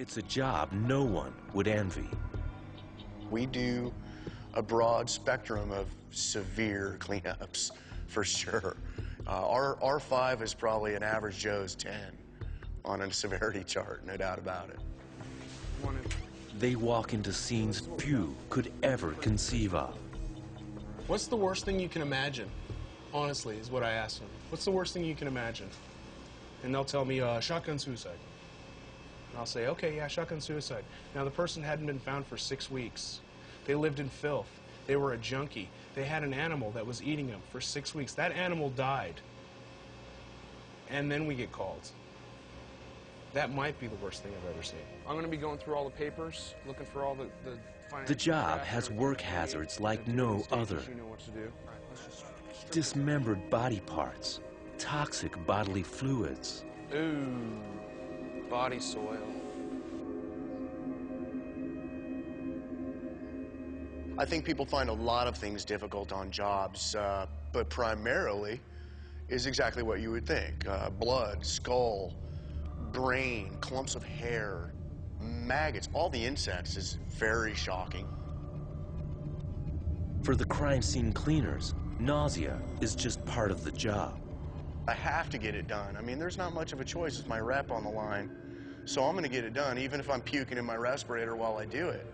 It's a job no one would envy. We do a broad spectrum of severe cleanups, for sure. Our R5 is probably an average Joe's 10 on a severity chart, no doubt about it. They walk into scenes few could ever conceive of. What's the worst thing you can imagine? Honestly, is what I asked them. What's the worst thing you can imagine? And they'll tell me, shotgun suicide. And I'll say, okay, yeah, shotgun suicide. Now, the person hadn't been found for 6 weeks. They lived in filth. They were a junkie. They had an animal that was eating them for 6 weeks. That animal died. And then we get called. That might be the worst thing I've ever seen. I'm going to be going through all the papers, looking for all the The job has work hazards like no other. You know what to do. Dismembered body parts, toxic bodily fluids. Ooh, body soil. I think people find a lot of things difficult on jobs, but primarily is exactly what you would think. Blood, skull, brain, clumps of hair, maggots, all the insects is very shocking. For the crime scene cleaners, nausea is just part of the job. I have to get it done. I mean, there's not much of a choice. It's my rep on the line. So I'm going to get it done, even if I'm puking in my respirator while I do it.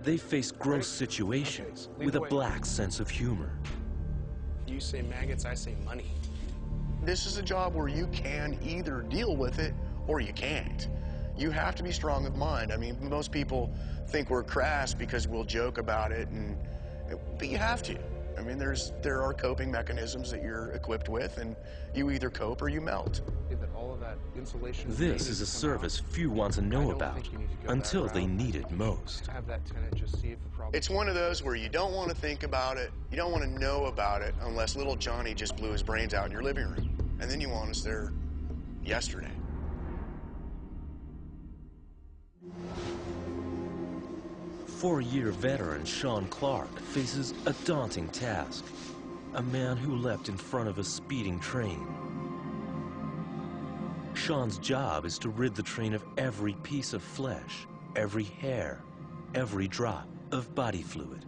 They face gross situations with a black sense of humor. You say maggots, I say money. This is a job where you can either deal with it or you can't. You have to be strong of mind. I mean, most people think we're crass because we'll joke about it, but you have to. I mean, there are coping mechanisms that you're equipped with, and you either cope or you melt. This is a service few want to know about until they need it most. It's one of those where you don't want to think about it, you don't want to know about it unless little Johnny just blew his brains out in your living room. And then you want us there yesterday. Four-year veteran Sean Clark faces a daunting task. A man who leapt in front of a speeding train. Sean's job is to rid the train of every piece of flesh, every hair, every drop of body fluid.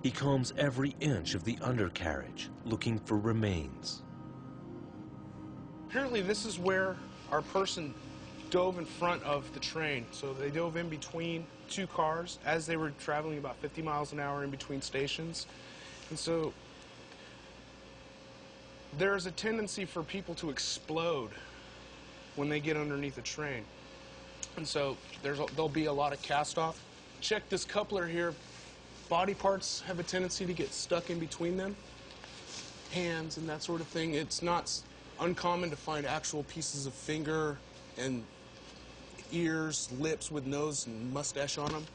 He combs every inch of the undercarriage, looking for remains. Apparently this is where our person dove in front of the train. So they dove in between two cars as they were traveling about 50 miles an hour in between stations. And so there's a tendency for people to explode when they get underneath a train. And so there'll be a lot of cast off. Check this coupler here. Body parts have a tendency to get stuck in between them. Hands and that sort of thing. It's not uncommon to find actual pieces of finger and ears, lips with nose and mustache on them.